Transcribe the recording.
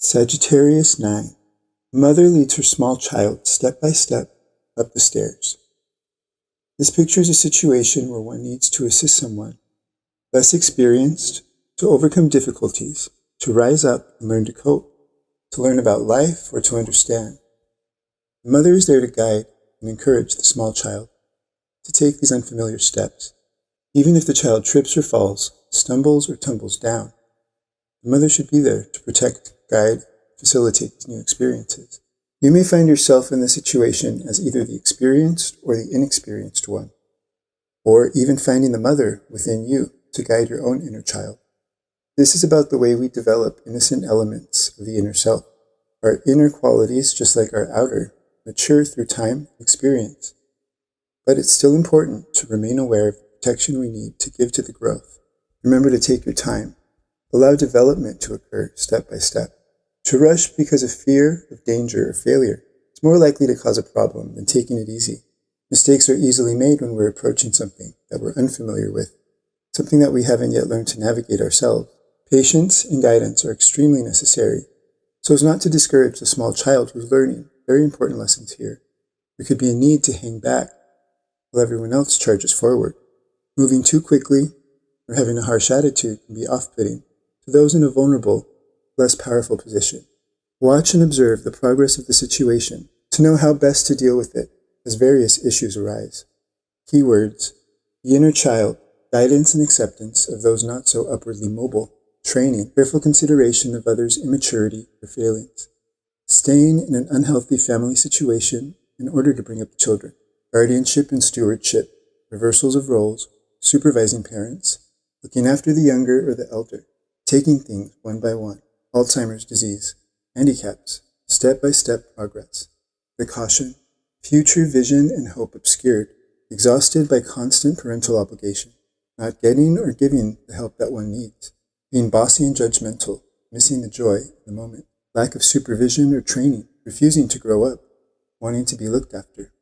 Sagittarius 9. Mother leads her small child step by step up the stairs. This pictures a situation where one needs to assist someone less experienced to overcome difficulties, to rise up and learn to cope, to learn about life or to understand. The mother is there to guide and encourage the small child to take these unfamiliar steps. Even if the child trips or falls, stumbles or tumbles down, the mother should be there to protect, guide, facilitate these new experiences. You may find yourself in this situation as either the experienced or the inexperienced one, or even finding the mother within you to guide your own inner child. This is about the way we develop innocent elements of the inner self. Our inner qualities, just like our outer, mature through time and experience. But it's still important to remain aware of the protection we need to give to the growth. Remember to take your time. Allow development to occur step by step. To rush because of fear of danger or failure is more likely to cause a problem than taking it easy. Mistakes are easily made when we're approaching something that we're unfamiliar with, something that we haven't yet learned to navigate ourselves. Patience and guidance are extremely necessary, so as not to discourage the small child who's learning very important lessons here. There could be a need to hang back while everyone else charges forward. Moving too quickly or having a harsh attitude can be off-putting to those in a vulnerable, less powerful position. Watch and observe the progress of the situation to know how best to deal with it as various issues arise. Keywords: the inner child, guidance and acceptance of those not so upwardly mobile, training, careful consideration of others' immaturity or failings, staying in an unhealthy family situation in order to bring up the children, guardianship and stewardship, reversals of roles, supervising parents, looking after the younger or the elder, taking things one by one, Alzheimer's disease, handicaps, step-by-step progress, the caution, future vision and hope obscured, exhausted by constant parental obligation, not getting or giving the help that one needs, being bossy and judgmental, missing the joy in the moment, lack of supervision or training, refusing to grow up, wanting to be looked after.